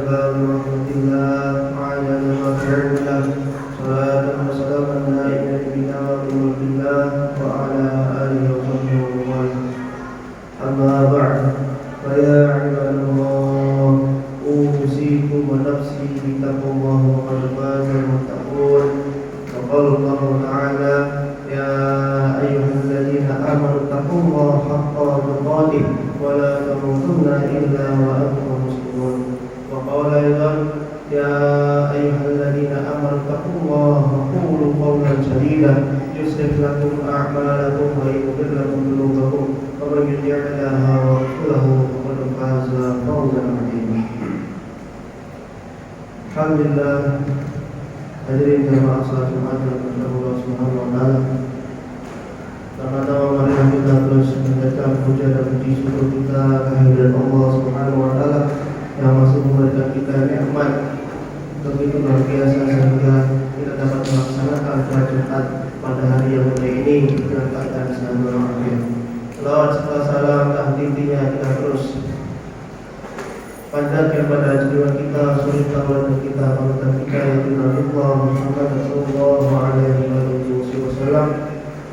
الباب ورحمة الله وعلى المغفرة له صلاة وسلاما على نبينا ورسول الله وعلى آله وصحبه ومن أما بعد فيا عباد الله أوصيكم ونفسي بتقوى الله وقد فاز المتقون وقال الله تعالى يا أيها الذين آمنوا اتقوا الله حق تقاته ولا تموتن إلا وأنتم مسلمون وقال أيضا يا أيها الذين آمنوا اتقوا الله وقولوا قولا سديدا يصلح لكم أعمالكم ويغفر لكم ذنوبكم ومن يطع الله ورسوله فقد فاز فوزا عظيما. Alhamdulillah, hadirin jamaah salat Jumat yang Allah Subhanahu wa taala. Pertama-tama marilah kita terus mengucapkan puja dan puji syukur kita kehadirat Allah Subhanahu wa taala yang masih memberikan kita nikmat begitu luar biasa sehingga kita dapat melaksanakan sholat Jumat pada hari yang mulia ini dengan keadaan sehat walafiat. Selawat serta salam dan intinya kita terus panjatkan pada jiwa kita, suri tauladan kita, panutan kita yaitu Nabiullah Muhammad sallallahu alaihi wasallam.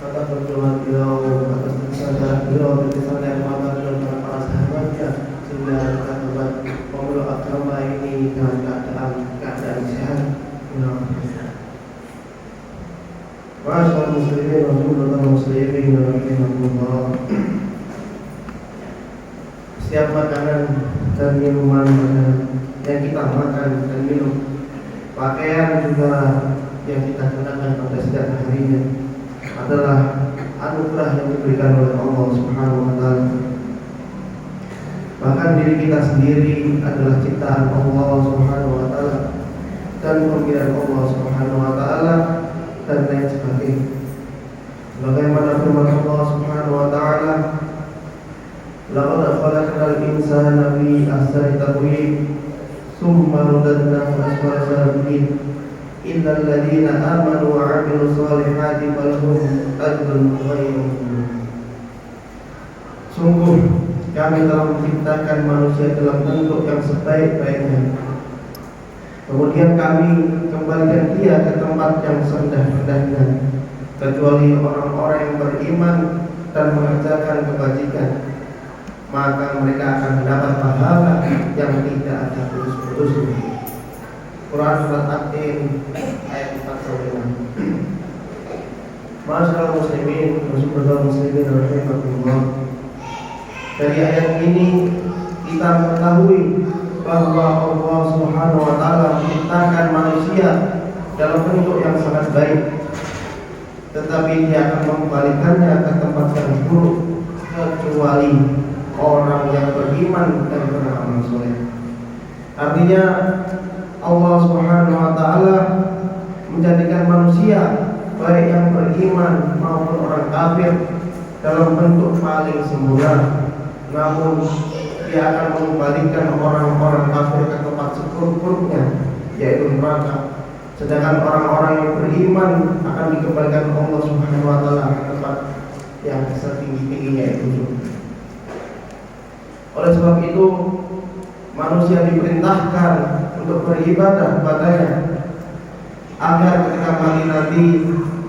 Atas perjuangan beliau, atas kesadaran beliau, kesan yang mata dan para sahabatnya sehingga kita dapat memeluk agama ini dengan keadaan sehat. Masyaallah muslimin wa muslimin rahimakumullah. Setiap makanan dan minuman yang kita makan dan minum, pakaian juga yang kita gunakan pada setiap harinya adalah anugerah yang diberikan oleh Allah Subhanahu wa taala. Bahkan diri kita sendiri adalah ciptaan Allah Subhanahu wa taala dan pemberian Allah Subhanahu wa taala dan lain sebagainya. Bagaimana firman Allah Subhanahu wa taala, laqad khalaqnal insana fi ahsani taqwim tsumma radadnahu asfala safilin illal ladzina amanu wa 'amilus shalihati falahum ajrun ghairu mamnun. Sungguh kami telah menciptakan manusia dalam bentuk yang sebaik-baiknya. Kemudian kami kembalikan dia ke tempat yang serendah-rendahnya, kecuali orang-orang yang beriman dan mengerjakan kebajikan, maka mereka akan mendapat pahala yang tidak ada putus-putusnya. Quran surat At-Tin ayat 4-5. Masyaallah muslimin wa muslimin rahimakumullah. Dari ayat ini kita mengetahui bahwa Allah Subhanahu wa taala menciptakan manusia dalam bentuk yang sangat baik, tetapi dia akan mengembalikannya ke tempat yang buruk kecuali orang yang beriman dan beramal soleh. Artinya Allah Subhanahu wa taala menjadikan manusia baik yang beriman maupun orang kafir dalam bentuk paling sempurna. Namun dia akan mengembalikan orang-orang kafir ke tempat seburuk-buruknya, yaitu neraka. Sedangkan orang-orang yang beriman akan dikembalikan Allah Subhanahu wa taala ke tempat yang setinggi-tingginya, yaitu surga. Oleh sebab itu manusia diperintahkan untuk beribadah kepadanya agar ketika mati nanti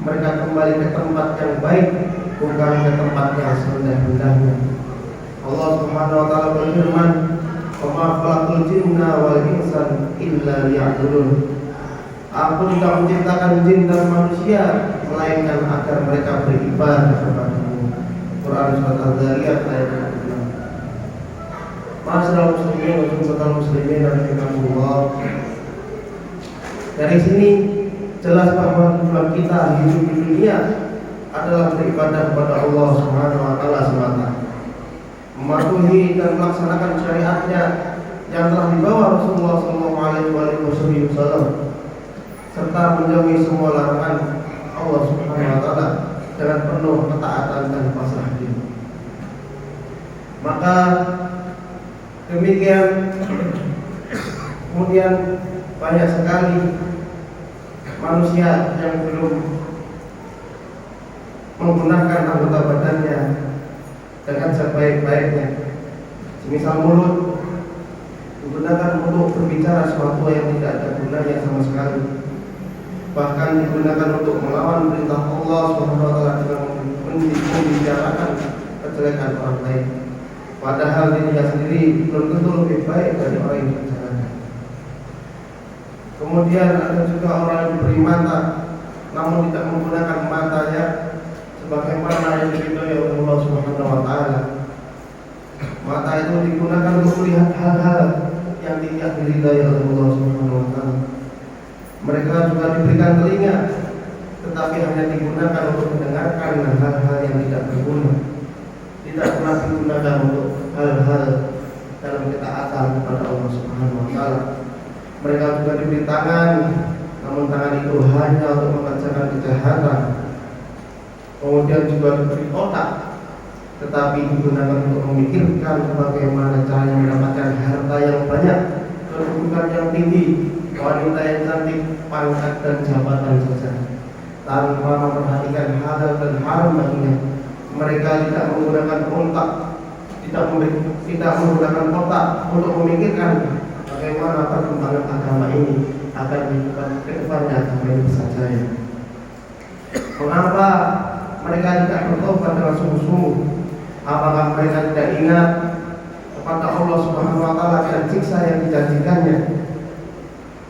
mereka kembali ke tempat yang baik, bukan ke tempat yang serendah-rendahnya. Allah Subhanahu wa taala berfirman, "Wa ma khalaqul jinna wal insa illa liya'budun." Aku tidak menciptakan jin dan manusia melainkan agar mereka beribadah kepadamu. Quran surat Al-Dzariyat ayat 6. Masyaallah muslimin wa muslimin rahimakumullah. Dari sini jelas bahwa tujuan kita hidup di dunia adalah beribadah kepada Allah Subhanahu wa taala semata, mematuhi dan melaksanakan syariatnya yang telah dibawa Rasulullah SAW, serta menjauhi semua larangan Allah Subhanahu wa taala dengan penuh ketaatan dan pasrah diri. Maka demikian, kemudian banyak sekali manusia yang belum menggunakan anggota badannya dengan sebaik-baiknya. Semisal mulut, digunakan untuk berbicara sesuatu yang tidak ada gunanya sama sekali, bahkan digunakan untuk melawan perintah Allah SWT dengan membicarakan kejelekan orang lain, padahal dirinya sendiri belum tentu lebih baik dari orang yang dibicarakan. Kemudian ada juga orang yang diberi mata namun tidak menggunakan matanya sebagaimana yang diridhoi oleh Allah SWT. Mata itu digunakan untuk melihat hal-hal yang tidak diridhai oleh Allah SWT. Mereka juga diberikan telinga, tetapi hanya digunakan untuk mendengarkan hal-hal yang tidak berguna, tidak pernah digunakan untuk hal-hal dalam ketaatan kepada Allah SWT. Mereka juga diberi tangan, namun tangan itu hanya untuk mengerjakan kejahatan. Kemudian juga diberi otak, tetapi digunakan untuk memikirkan bagaimana caranya mendapatkan harta yang banyak, kedudukan yang tinggi, wanita yang cantik, pangkat dan jabatan saja, tanpa memperhatikan halal dan haram baginya. Mereka tidak menggunakan otak, tidak menggunakan otak untuk memikirkan bagaimana perkembangan agama ini akan dilakukan ke depannya agama ini saja. Mengapa mereka tidak bertobat dengan sungguh-sungguh? Apakah mereka tidak ingat kepada Allah Subhanahu wa taala dan siksa yang dijanjikannya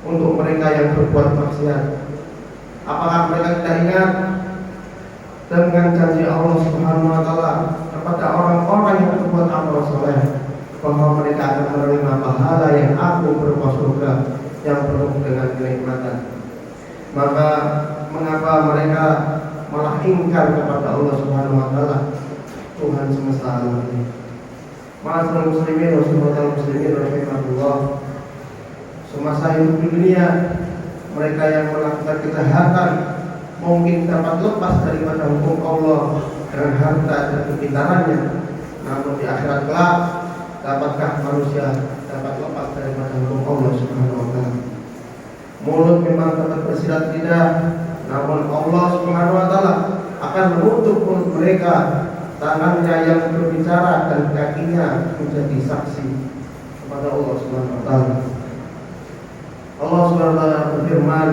untuk mereka yang berbuat maksiat? Apakah mereka tidak ingat dengan janji Allah Subhanahu wa taala kepada orang-orang yang berbuat amal saleh bahwa mereka akan menerima pahala yang agung berupa surga yang penuh dengan kenikmatan? Maka mengapa mereka malah ingkar kepada Allah Subhanahu wa taala, Tuhan semesta alam ini? Ma'asyiral muslimin wa muslimin rahimahullah, semasa hidup di dunia mereka yang melakukan kejahatan mungkin dapat lepas daripada hukum Allah dengan harta dan kepintarannya, namun di akhirat kelak dapatkah manusia dapat lepas daripada hukum Allah Subhanahu wa taala? Mulut memang dapat bersilat lidah, namun Allah Subhanahu wa taala akan menutup mulut mereka, tangannya yang berbicara dan kakinya menjadi saksi kepada Allah Subhanahu wa taala. Allah Subhanahu wa taala berfirman,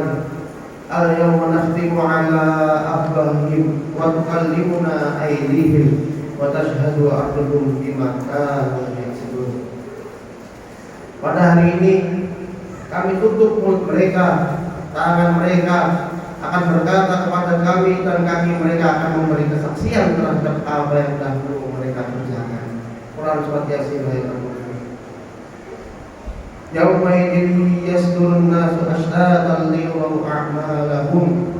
"Al-yawma nakhtimu 'ala afwahihim wa tukallimuna aydihim wa tashhadu arjuluhum bima kanu yaksibun." Pada hari ini kami tutup mulut mereka, tangan mereka akan berkata kepada kami, dan kaki mereka akan memberi kesaksian terhadap apa yang dahulu mereka kerjakan. Quran Surat Yasin ayat 60. Yauma idzin yasdurun nasu ashtatan liyuraw a'malahum.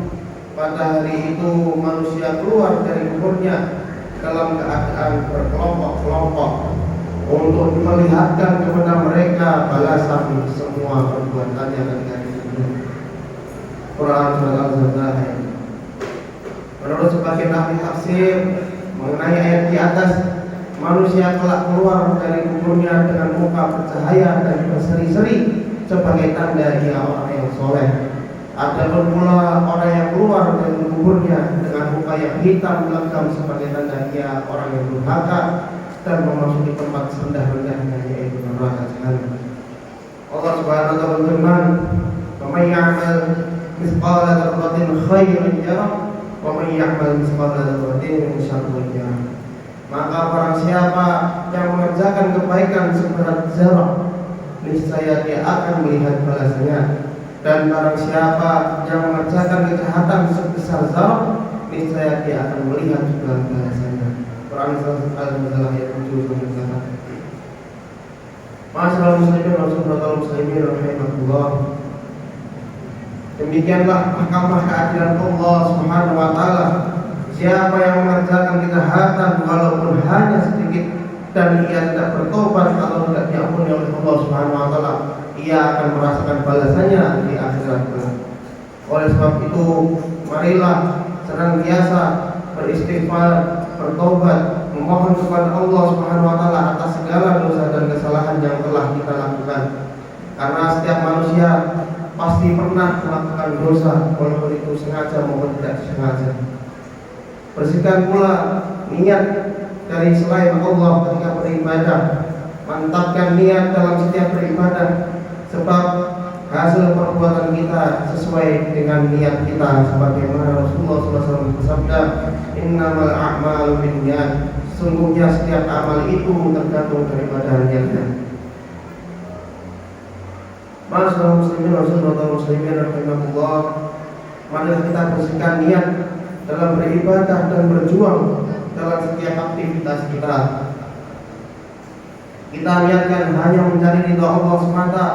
Pada hari itu manusia keluar dari kuburnya dalam keadaan berkelompok-kelompok untuk melihatkan kepada mereka balasan semua perbuatannya ketika di dunia. Quran Surat Al-Zalzal. Menurut sebagian ahli tafsir mengenai ayat di atas, manusia kelak keluar dari kuburnya dengan muka bercahaya dan berseri-seri sebagai tanda dia orang yang soleh. Ada pula orang yang keluar dari kuburnya dengan muka yang hitam legam sebagai tanda dia orang yang durhaka dan memasuki tempat serendah-rendahnya, yaitu neraka jahanam. Allah Subhanahu wa taala berfirman, "Wa may ya'mal mithqala dzarratin khairan yarah wa may ya'mal mithqala dzarratin syarran yarah." Maka barang siapa yang mengerjakan kebaikan seberat zarah, niscaya dia akan melihat balasannya, dan barang siapa yang mengerjakan kejahatan sebesar zarah, niscaya dia akan melihat juga balasannya. Quran Surat Al-Zalzal ayat 7-8. Ma'asyiral muslimin wa muslimin rahimahullah. Demikianlah mahkamah keadilan Allah Subhanahu wa taala. Siapa yang mengerjakan kejahatan walaupun hanya sedikit dan ia tidak bertobat atau tidak diampuni oleh Allah Subhanahu wa taala, ia akan merasakan balasannya di akhirat kelak. Oleh sebab itu, marilah senantiasa beristighfar, bertobat, memohon kepada Allah Subhanahu wa taala atas segala dosa dan kesalahan yang telah kita lakukan. Karena setiap manusia pasti pernah melakukan dosa, walaupun itu sengaja maupun tidak sengaja. Bersihkan pula niat dari selain Allah ketika beribadah. mantapkan niat dalam setiap beribadah, sebab hasil perbuatan kita sesuai dengan niat kita, sebagaimana Rasulullah SAW bersabda, innamal a'malu binniyat, sesungguhnya setiap amal itu tergantung daripada niatnya. Masyaallah muslimin wa muslimin rahimahullah, mari kita bersihkan niat dalam beribadah dan berjuang dalam setiap aktivitas kita. Kita niatkan hanya mencari ridha Allah semata,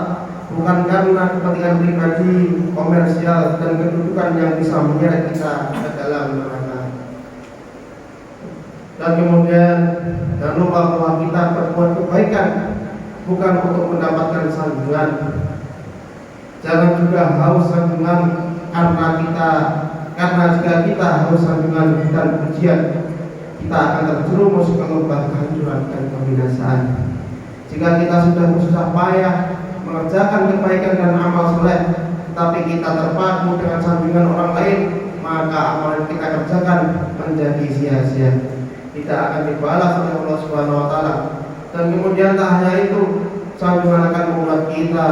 bukan karena kepentingan pribadi, komersial, dan kedudukan yang bisa menyeret kita ke dalam neraka. Dan kemudian jangan lupa bahwa kita berbuat kebaikan bukan untuk mendapatkan sanjungan. Jangan juga haus sanjungan karena jika kita haus sanjungan dan pujian, kita akan terjerumus ke lubang kehancuran dan kebinasaan. Jika kita sudah bersusah payah mengerjakan kebaikan dan amal soleh, tetapi kita terpaku dengan sanjungan orang lain, maka amal yang kita kerjakan menjadi sia-sia, tidak akan dibalas oleh Allah Subhanahu wa taala. Dan kemudian tak hanya itu, sanjungan akan membuat kita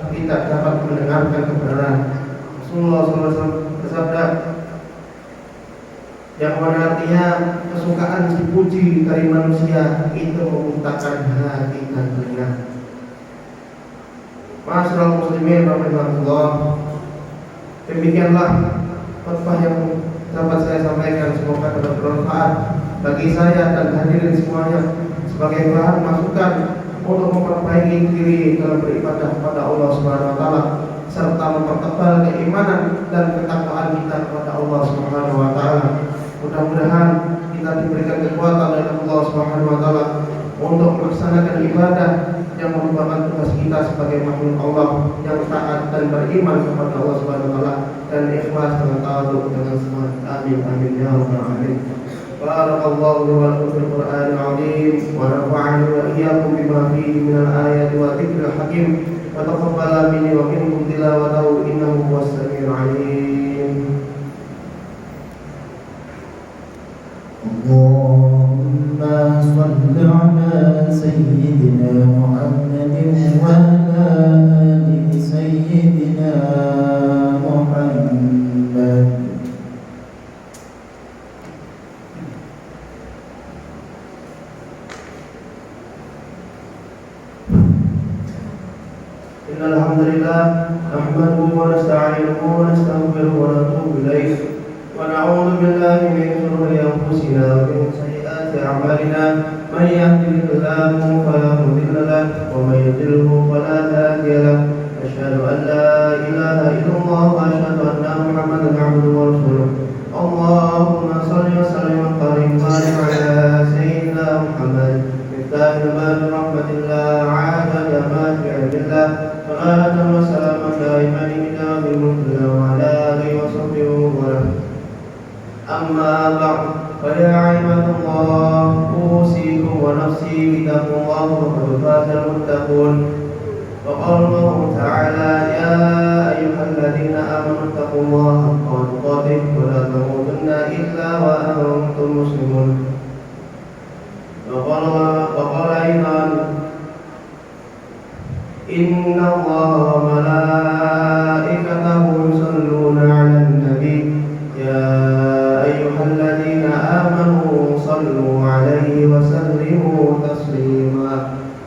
tidak dapat mendengarkan kebenaran. Rasulullah SAW bersabda, yang mana artinya kesukaan dipuji dari manusia itu memuntahkan hati dan telinga. Masyaallah muslimin rahimahullah, demikianlah khutbah yang dapat saya sampaikan, semoga dapat bermanfaat bagi saya dan hadirin semuanya sebagai bahan masukan untuk memperbaiki diri dalam beribadah kepada Allah Subhanahu wa taala, serta mempertebal keimanan dan ketakwaan kita kepada Allah Subhanahu wa taala. Mudah-mudahan kita diberikan kekuatan oleh Allah Subhanahu wa taala untuk melaksanakan ibadah yang merupakan tugas kita sebagai makhluk Allah yang taat dan beriman kepada Allah Subhanahu wa taala, dan ikhlas dengan tawadhu dengan semangat. Amin amin ya rabbal alamin. Barakallahu li wa lakum fil Qur'anil 'azim wa nafa'ani wa iyyakum bima fihi minal ayati wa dzikril hakim wa taqabbala minni wa minkum tilawatahu innahu huwas samiul 'alim. Allahumma shalli ala sayyidina Muhammadin wa ala ali sayyidina Muhammad. Innal hamdalillah nahmaduhu wa nasta'inuhu wa nastaghfiruhu wa natubu ilayh. ونعوذ بالله من شرور أنفسنا ومن سيئات أعمالنا، من يهده الله فلا مضل له ومن يضلل فلا هادي له. أشهد أن لا إله إلا الله وأشهد أن محمدا عبده ورسوله. اللهم صل وسلم وبارك على سيدنا محمد مفتاح باب رحمة الله عادة ما في علم الله، صلاة وسلاما دائمين إلى بالملك وعلى آله وصحبه وسلم. أما بعد، فيا عباد الله، أوصيكم ونفسي بتقوى الله وقد فاز المتقون. وقال الله تعالى: يا أيها الذين آمنوا اتقوا الله حق تقاته ولا تموتن إلا وأنتم مسلمون. وقال أيضا: إن الله وملائكته يصلون على النبي يا أيها الذين آمنوا صلوا عليه وسلموا تسليما.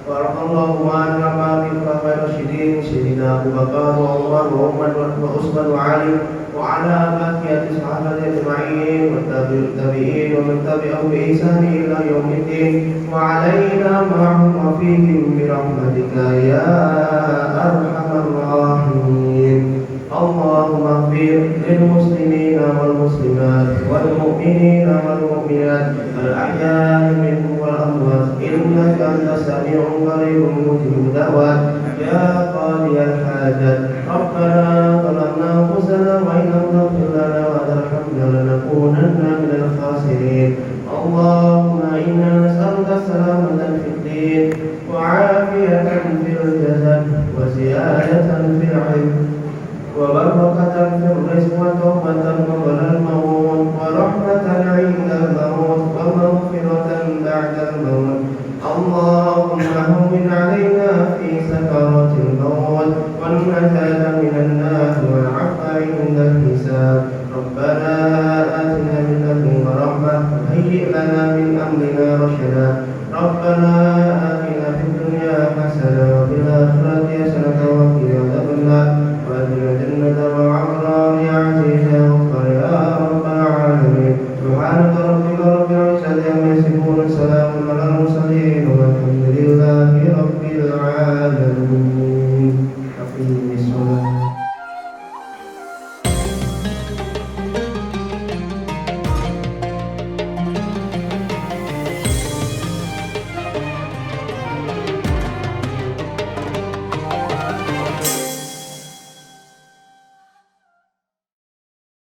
بارك الله معنا مع الخلفاء الراشدين سيدنا أبو بكر وعمر وعثمان وعثمان وعلي وعلى بقية الصحابة أجمعين والتابعين ومن تبعهم بإحسان إلى يوم الدين، وعلينا معهم وفيهم برحمتك يا أرحم الراحمين. اللهم اغفر للمسلمين والمسلمات والمؤمنين والمؤمنات الأحياء منهم والأموات، إنك أنت السميع قريب مجيب الدعوات يا قاضي الحاجات. ربنا ظلمنا أنفسنا وإن لم تغفر لنا وترحمنا لنكونن من الخاسرين. اللهم إنا نسألك السلامة في الدين وعافية في الجسد وزيادة في العلم وبركة في الرزق وتوبة قبل الموت ورحمة عند الموت ومغفرة بعد الموت. اللهم هون والنجاة من النار والعفو عند الحساب. ربنا آتنا من لدنك رحمة وهيئ لنا من أمرنا رشدا. ربنا آتنا في الدنيا حسنة وفي الآخرة حسنة وقنا عذاب النار وأدخلنا الجنة مع الأبرار يا عزيز يا غفار يا رب العالمين. سبحانك ربك رب العزة عما يصفون، سلام على المرسلين.